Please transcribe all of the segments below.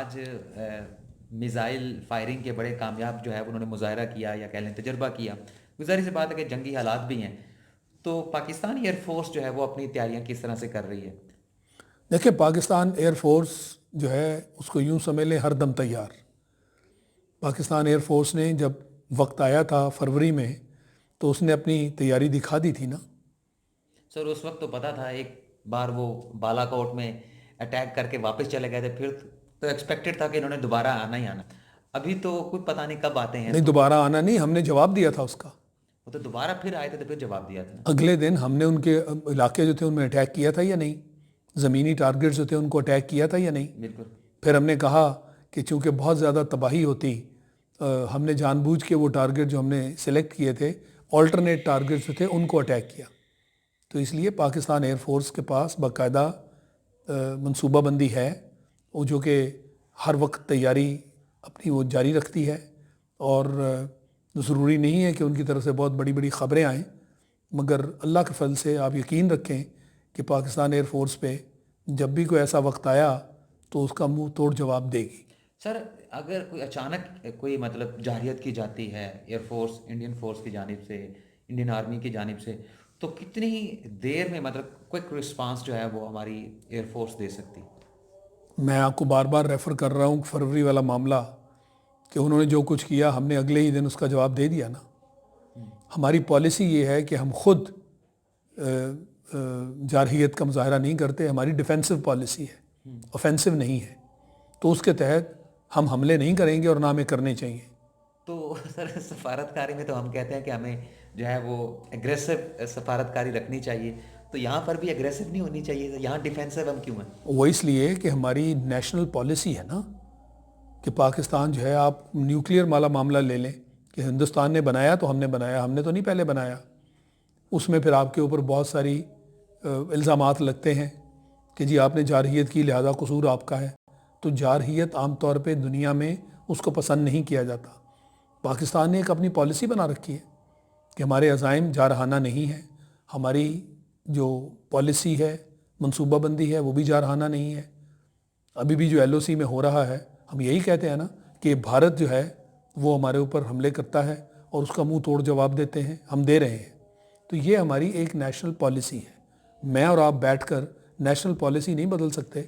آج missile firing کے بڑے کامیاب جو ہے انہوں نے مظاہرہ کیا یا کہہ لیں تجربہ کیا. گزاری سی بات ہے کہ جنگی حالات بھی ہیں, تو پاکستان ایئر فورس جو ہے وہ اپنی تیاریاں کس طرح سے کر رہی ہے؟ دیکھیں پاکستان ایئر فورس جو ہے اس کو یوں سمجھ لیں ہر دم تیار. پاکستان ایئر فورس نے جب وقت آیا تھا فروری میں تو اس نے اپنی تیاری دکھا دی تھی نا. سر اس وقت تو پتہ تھا, ایک بار وہ بالا کوٹ میں اٹیک کر کے واپس چلے گئے تھے, پھر تو ایکسپیکٹڈ تھا کہ انہوں نے دوبارہ آنا ہی آنا. ابھی تو کچھ پتہ نہیں کب آتے ہیں. نہیں تو دوبارہ آنا نہیں, ہم نے جواب دیا تھا اس کا. وہ تو دوبارہ پھر آئے تھے تو پھر جواب دیا تھا. اگلے دن ہم نے ان کے علاقے جو تھے ان میں اٹیک کیا تھا یا نہیں, زمینی ٹارگٹ جو تھے ان کو اٹیک کیا تھا یا نہیں. بالکل. پھر ہم نے کہا کہ چونکہ بہت زیادہ تباہی ہوتی, ہم نے جان بوجھ کے وہ ٹارگٹ جو ہم نے سلیکٹ کیے تھے آلٹرنیٹ ٹارگٹ جو تھے ان کو اٹیک کیا. تو اس لیے پاکستان ایئر فورس کے پاس باقاعدہ منصوبہ بندی ہے, وہ جو کہ ہر وقت تیاری اپنی وہ جاری رکھتی ہے. اور ضروری نہیں ہے کہ ان کی طرف سے بہت بڑی بڑی خبریں آئیں, مگر اللہ کے فضل سے آپ یقین رکھیں کہ پاکستان ایئر فورس پہ جب بھی کوئی ایسا وقت آیا تو اس کا منہ توڑ جواب دے گی. سر اگر کوئی اچانک کوئی مطلب جارحیت کی جاتی ہے ایئر فورس, انڈین فورس کی جانب سے, انڈین آرمی کی جانب سے, تو کتنی دیر میں مطلب کوئک رسپانس جو ہے وہ ہماری ایئر فورس دے سکتی؟ میں آپ کو بار بار ریفر کر رہا ہوں فروری والا معاملہ, کہ انہوں نے جو کچھ کیا ہم نے اگلے ہی دن اس کا جواب دے دیا نا. ہماری پالیسی یہ ہے کہ ہم خود جارحیت کا مظاہرہ نہیں کرتے, ہماری ڈیفینسو پالیسی ہے, اوفینسو نہیں ہے. تو اس کے تحت ہم حملے نہیں کریں گے اور نہ ہمیں کرنے چاہیے. تو سر سفارتکاری میں تو ہم کہتے ہیں کہ ہمیں جو ہے وہ اگریسو سفارتکاری رکھنی چاہیے, تو یہاں پر بھی اگریسو نہیں ہونی چاہیے, یہاں ڈیفینسو ہم کیوں ہیں؟ وہ اس لیے کہ ہماری نیشنل پالیسی ہے نا, کہ پاکستان جو ہے, آپ نیوکلیئر والا معاملہ لے لیں کہ ہندوستان نے بنایا تو ہم نے بنایا, ہم نے تو نہیں پہلے بنایا. اس میں پھر آپ کے اوپر بہت ساری الزامات لگتے ہیں کہ جی آپ نے جارحیت کی لہذا قصور آپ کا ہے. تو جارحیت عام طور پہ دنیا میں اس کو پسند نہیں کیا جاتا. پاکستان نے ایک اپنی پالیسی بنا رکھی ہے کہ ہمارے عزائم جارحانہ نہیں ہیں, ہماری جو پالیسی ہے, منصوبہ بندی ہے, وہ بھی جارحانہ نہیں ہے. ابھی بھی جو ایل او سی میں ہو رہا ہے, ہم یہی کہتے ہیں نا کہ بھارت جو ہے وہ ہمارے اوپر حملے کرتا ہے اور اس کا منہ توڑ جواب دیتے ہیں, ہم دے رہے ہیں. تو یہ ہماری ایک نیشنل پالیسی ہے. میں اور آپ بیٹھ کر نیشنل پالیسی نہیں بدل سکتے,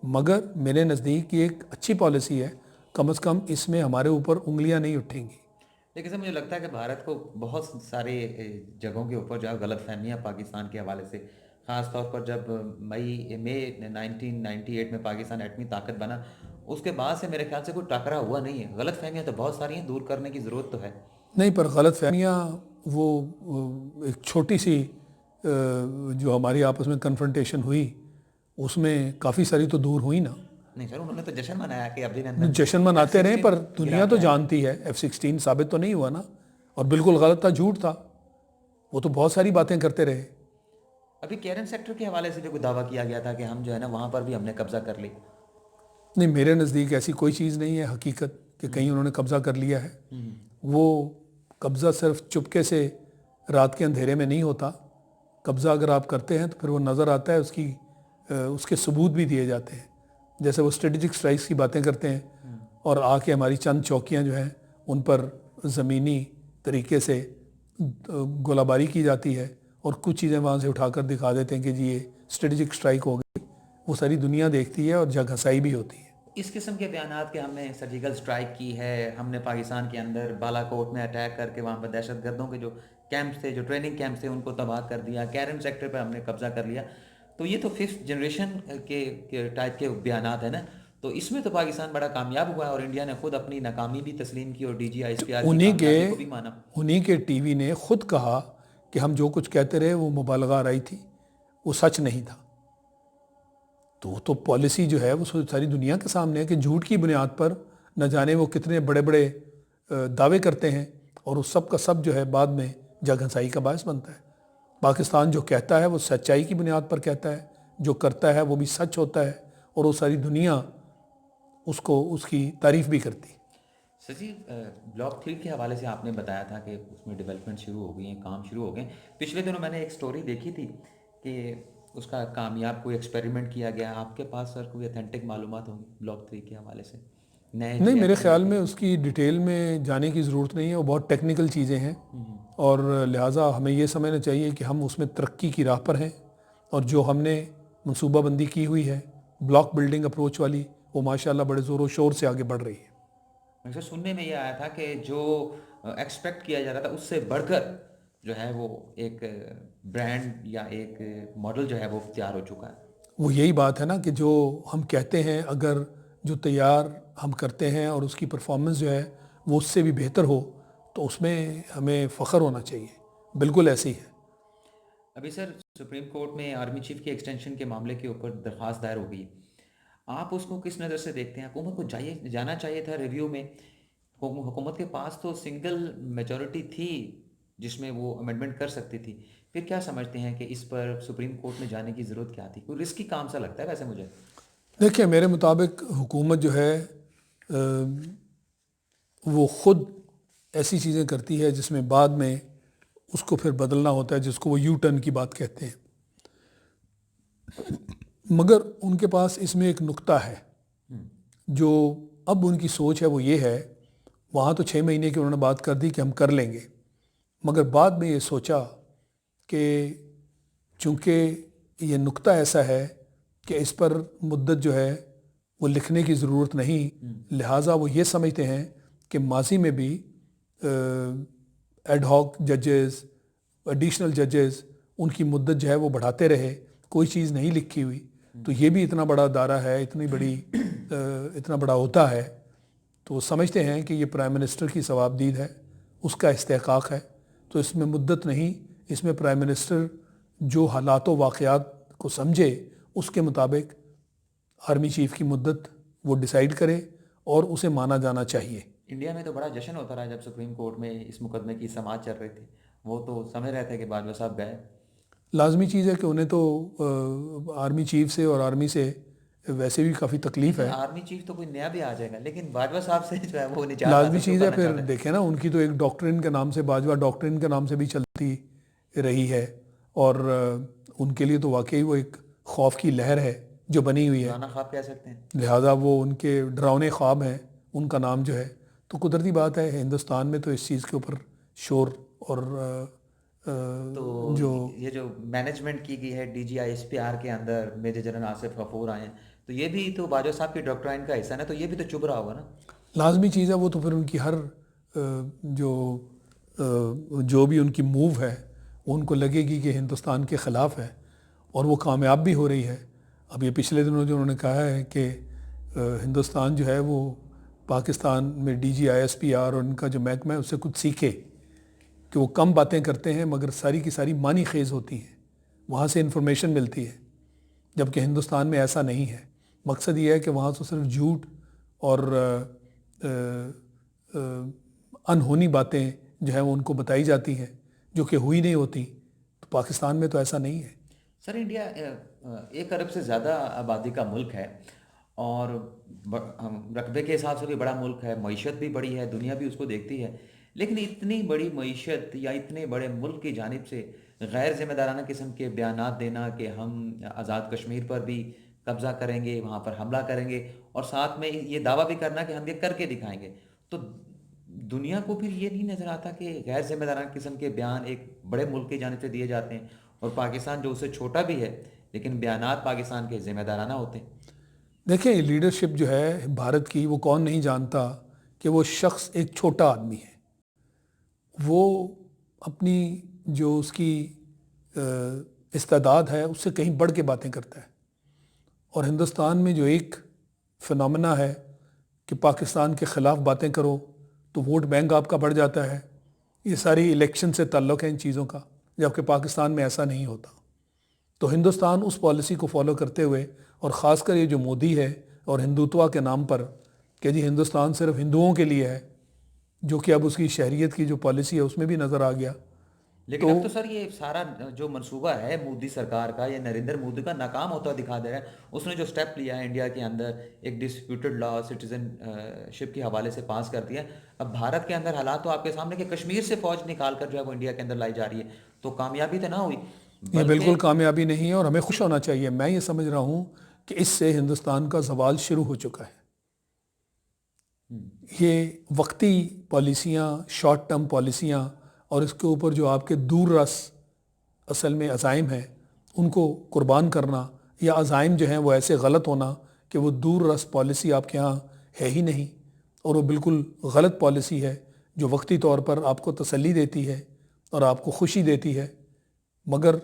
مگر میرے نزدیک یہ ایک اچھی پالیسی ہے, کم از کم اس میں ہمارے اوپر انگلیاں نہیں اٹھیں گی. لیکن سر مجھے لگتا ہے کہ بھارت کو بہت سارے جگہوں کے اوپر جو ہے غلط فہمیاں پاکستان کے حوالے سے, خاص طور پر جب مئی 1998 میں پاکستان ایٹمی طاقت بنا, اس کے بعد سے میرے خیال سے کوئی ٹکرا ہوا نہیں ہے. غلط فہمیاں تو بہت ساری ہیں, دور کرنے کی ضرورت تو ہے. نہیں, پر غلط فہمیاں وہ ایک چھوٹی سی جو ہماری آپس میں کنفرنٹیشن ہوئی اس میں کافی ساری تو دور ہوئی نا. نہیں سر, انہوں نے تو جشن منایا کہ ابھینندن جشن مناتے رہے, پر F-16 دنیا گرا تو کے آئے. جانتی ہے F-16 ثابت تو نہیں ہوا نا, اور بالکل غلط تھا, جھوٹ تھا, وہ تو بہت ساری باتیں کرتے رہے. ابھی کیرن سیکٹر کے حوالے سے جو کوئی دعویٰ کیا گیا تھا کہ ہم جو ہے نا وہاں پر بھی ہم نے قبضہ کر لی. نہیں, میرے نزدیک ایسی کوئی چیز نہیں ہے حقیقت کہ کہیں انہوں نے قبضہ کر لیا ہے. وہ قبضہ صرف چپکے سے رات کے اندھیرے میں نہیں ہوتا. قبضہ اگر آپ کرتے ہیں تو پھر وہ نظر آتا ہے, اس کے ثبوت بھی دیے جاتے ہیں. جیسے وہ اسٹریٹجک سٹرائکس کی باتیں کرتے ہیں اور آ کے ہماری چند چوکیاں جو ہیں ان پر زمینی طریقے سے گولہ باری کی جاتی ہے, اور کچھ چیزیں وہاں سے اٹھا کر دکھا دیتے ہیں کہ جی یہ اسٹریٹجک سٹرائک ہو گئی. وہ ساری دنیا دیکھتی ہے اور جگ ہنسائی بھی ہوتی ہے. اس قسم کے بیانات کہ ہم نے سرجیکل سٹرائک کی ہے, ہم نے پاکستان کے اندر بالا کوٹ میں اٹیک کر کے وہاں پر دہشت گردوں کے جو کیمپس تھے, جو ٹریننگ کیمپس تھے, ان کو تباہ کر دیا, کیرن سیکٹر پہ ہم نے قبضہ کر لیا, تو یہ تو 5th جنریشن کے ٹائپ کے بیانات ہیں نا. تو اس میں تو پاکستان بڑا کامیاب ہوا ہے, اور انڈیا نے خود اپنی ناکامی بھی تسلیم کی اور DGISPR کی کامیابی کو بھی مانا. انہی کے ٹی وی نے خود کہا کہ ہم جو کچھ کہتے رہے وہ مبالغہ آرائی تھی, وہ سچ نہیں تھا. تو پالیسی جو ہے وہ ساری دنیا کے سامنے ہے کہ جھوٹ کی بنیاد پر نہ جانے وہ کتنے بڑے بڑے دعوے کرتے ہیں, اور اس سب کا سب جو ہے بعد میں جگ ہنسائی کا باعث بنتا ہے. پاکستان جو کہتا ہے وہ سچائی کی بنیاد پر کہتا ہے, جو کرتا ہے وہ بھی سچ ہوتا ہے, اور وہ ساری دنیا اس کی تعریف بھی کرتی ہے. سر جی, بلاک 3 کے حوالے سے آپ نے بتایا تھا کہ اس میں ڈیولپمنٹ شروع ہو گئی ہیں, کام شروع ہو گئے ہیں. پچھلے دنوں میں نے ایک سٹوری دیکھی تھی کہ اس کا کامیاب کوئی ایکسپیریمنٹ کیا گیا آپ کے پاس سر؟ کوئی اتھینٹک معلومات ہوں گی بلاک 3 کے حوالے سے، نئے نہیں، میرے ریئیکٹر خیال کے؟ میں اس کی ڈیٹیل میں جانے کی ضرورت نہیں ہے، وہ بہت ٹیکنیکل چیزیں ہیں، اور لہٰذا ہمیں یہ سمجھنا چاہیے کہ ہم اس میں ترقی کی راہ پر ہیں، اور جو ہم نے منصوبہ بندی کی ہوئی ہے بلاک بلڈنگ اپروچ والی، وہ ماشاءاللہ بڑے زور و شور سے آگے بڑھ رہی ہے۔ ویسے سننے میں یہ آیا تھا کہ جو ایکسپیکٹ کیا جا رہا تھا اس سے بڑھ کر جو ہے وہ ایک برانڈ یا ایک ماڈل جو ہے وہ تیار ہو چکا ہے۔ وہ یہی بات ہے نا کہ جو ہم کہتے ہیں اگر جو تیار ہم کرتے ہیں اور اس کی پرفارمنس جو ہے وہ اس سے بھی بہتر ہو تو اس میں ہمیں فخر ہونا چاہیے، بالکل ایسے ہی ہے۔ ابھی سر سپریم کورٹ میں آرمی چیف کی ایکسٹینشن کے معاملے کے اوپر درخواست دائر ہو گئی، آپ اس کو کس نظر سے دیکھتے ہیں؟ حکومت کو جانا چاہیے تھا ریویو میں، حکومت کے پاس تو سنگل میجورٹی تھی جس میں وہ امینڈمنٹ کر سکتی تھی، پھر کیا سمجھتے ہیں کہ اس پر سپریم کورٹ میں جانے کی ضرورت کیا تھی؟ کوئی رسکی کام سا لگتا ہے ویسے مجھے۔ دیکھیں میرے مطابق حکومت جو ہے وہ خود ایسی چیزیں کرتی ہے جس میں بعد میں اس کو پھر بدلنا ہوتا ہے، جس کو وہ یو ٹرن کی بات کہتے ہیں، مگر ان کے پاس اس میں ایک نقطہ ہے جو اب ان کی سوچ ہے، وہ یہ ہے، وہاں تو 6 مہینے کی انہوں نے بات کر دی کہ ہم کر لیں گے، مگر بعد میں یہ سوچا کہ چونکہ یہ نقطہ ایسا ہے کہ اس پر مدت جو ہے وہ لکھنے کی ضرورت نہیں، لہٰذا وہ یہ سمجھتے ہیں کہ ماضی میں بھی ایڈ ہاک ججز، ایڈیشنل ججز، ان کی مدت جو ہے وہ بڑھاتے رہے، کوئی چیز نہیں لکھی ہوئی، تو یہ بھی اتنا بڑا دائرہ ہے، اتنا بڑا ہوتا ہے، تو وہ سمجھتے ہیں کہ یہ پرائم منسٹر کی ثوابدید ہے، اس کا استحقاق ہے، تو اس میں مدت نہیں، اس میں پرائم منسٹر جو حالات و واقعات کو سمجھے اس کے مطابق آرمی چیف کی مدت وہ ڈیسائیڈ کرے اور اسے مانا جانا چاہیے۔ انڈیا میں تو بڑا جشن ہوتا رہا جب سپریم کورٹ میں اس مقدمے کی سماعت چل رہی تھی، وہ تو سمجھ رہے تھے کہ باجوہ صاحب گئے۔ لازمی چیز ہے کہ انہیں تو آرمی چیف سے اور آرمی سے ویسے بھی کافی تکلیف ہے، آرمی چیف تو کوئی نیا بھی آ جائے گا لیکن باجوہ صاحب سے جو ہے وہ نجات لازمی حاصل کیوں چیز ہے۔ کرنا پھر چاہتے ہیں؟ دیکھیں نا، ان کی تو ایک ڈاکٹرن کے نام سے، باجوہ ڈاکٹرن کے نام سے بھی چلتی رہی ہے، اور ان کے لیے تو واقعی وہ ایک خوف کی لہر ہے جو بنی ہوئی ہے، ڈرانا خواب کہہ سکتے ہیں۔ لہٰذا وہ ان کے ڈراؤنے خواب ہیں، ان کا نام جو ہے، تو قدرتی بات ہے ہندوستان میں تو اس چیز کے اوپر شور اور تو جو یہ جو مینجمنٹ کی گئی ہے D G I S P R کے اندر، میجر جنرل آصف غفور آئے ہیں، تو یہ بھی تو باجوہ صاحب کی ڈاکٹرائن کا حصہ ہے، تو یہ بھی تو چبھ رہا ہوگا نا۔ لازمی چیز ہے، وہ تو پھر ان کی ہر جو بھی ان کی موو ہے وہ ان کو لگے گی کہ ہندوستان کے خلاف ہے، اور وہ کامیاب بھی ہو رہی ہے۔ اب یہ پچھلے دنوں جو انہوں نے کہا ہے کہ ہندوستان جو ہے وہ پاکستان میں D G I S P R اور ان کا جو محکمہ ہے اس سے کچھ سیکھے، کہ وہ کم باتیں کرتے ہیں مگر ساری کی ساری معنی خیز ہوتی ہیں، وہاں سے انفارمیشن ملتی ہے، جبکہ ہندوستان میں ایسا نہیں ہے۔ مقصد یہ ہے کہ وہاں تو صرف جھوٹ اور انہونی باتیں جو ہیں وہ ان کو بتائی جاتی ہیں جو کہ ہوئی نہیں ہوتی، تو پاکستان میں تو ایسا نہیں ہے۔ سر انڈیا 1 ارب سے زیادہ آبادی کا ملک ہے، اور رقبے کے حساب سے بھی بڑا ملک ہے، معیشت بھی بڑی ہے، دنیا بھی اس کو دیکھتی ہے، لیکن اتنی بڑی معیشت یا اتنے بڑے ملک کی جانب سے غیر ذمہ دارانہ قسم کے بیانات دینا کہ ہم آزاد کشمیر پر بھی قبضہ کریں گے، وہاں پر حملہ کریں گے، اور ساتھ میں یہ دعویٰ بھی کرنا کہ ہم یہ کر کے دکھائیں گے، تو دنیا کو پھر یہ نہیں نظر آتا کہ غیر ذمہ دارانہ قسم کے بیان ایک بڑے ملک کی جانب سے دیے جاتے ہیں، اور پاکستان جو اس سے چھوٹا بھی ہے لیکن بیانات پاکستان کے ذمہ دارانہ ہوتے ہیں۔ دیکھیں لیڈرشپ جو ہے بھارت کی، وہ کون نہیں جانتا کہ وہ شخص ایک چھوٹا آدمی ہے، وہ اپنی جو اس کی استعداد ہے اس سے کہیں بڑھ کے باتیں کرتا ہے، اور ہندوستان میں جو ایک فنامنا ہے کہ پاکستان کے خلاف باتیں کرو تو ووٹ بینک آپ کا بڑھ جاتا ہے، یہ ساری الیکشن سے تعلق ہے ان چیزوں کا، جبکہ پاکستان میں ایسا نہیں ہوتا۔ تو ہندوستان اس پالیسی کو فالو کرتے ہوئے، اور خاص کر یہ جو مودی ہے اور ہندوتوا کے نام پر کہ جی ہندوستان صرف ہندوؤں کے لیے ہے، جو کہ اب اس کی شہریت کی جو پالیسی ہے اس میں بھی نظر آ گیا۔ لیکن اب تو سر یہ سارا جو منصوبہ ہے مودی سرکار کا، یہ نریندر مودی کا ناکام ہوتا دکھا دے رہا ہے۔ اس نے جو سٹیپ لیا ہے انڈیا کے اندر، ایک ڈسپیوٹڈ لا سٹیزن شپ کے حوالے سے پاس کر دیا ہے، اب بھارت کے اندر حالات تو آپ کے سامنے کہ کشمیر سے فوج نکال کر جو ہے وہ انڈیا کے اندر لائی جا رہی ہے، تو کامیابی تو نہ ہوئی۔ یہ بالکل کامیابی نہیں ہے اور ہمیں خوش ہونا چاہیے. میں یہ سمجھ رہا ہوں کہ اس سے ہندوستان کا زوال شروع ہو چکا ہے. یہ وقتی پالیسیاں، شارٹ ٹرم پالیسیاں اور اس کے اوپر جو آپ کے دور رس اصل میں عزائم ہیں ان کو قربان کرنا، یا عزائم جو ہیں وہ ایسے غلط ہونا کہ وہ دور رس پالیسی آپ کے ہاں ہے ہی نہیں اور وہ بالکل غلط پالیسی ہے جو وقتی طور پر آپ کو تسلی دیتی ہے اور آپ کو خوشی دیتی ہے، مگر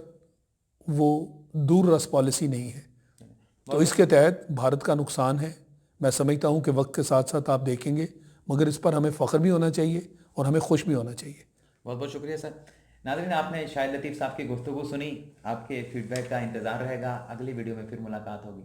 وہ دور رس پالیسی نہیں ہے. تو اس کے تحت بھارت کا نقصان ہے. میں سمجھتا ہوں کہ وقت کے ساتھ ساتھ آپ دیکھیں گے، مگر اس پر ہمیں فخر بھی ہونا چاہیے اور ہمیں خوش بھی ہونا چاہیے. بہت بہت شکریہ سر. ناظرین، آپ نے شاہد لطیف صاحب کی گفتگو سنی. آپ کے فیڈ بیک کا انتظار رہے گا. اگلی ویڈیو میں پھر ملاقات ہوگی.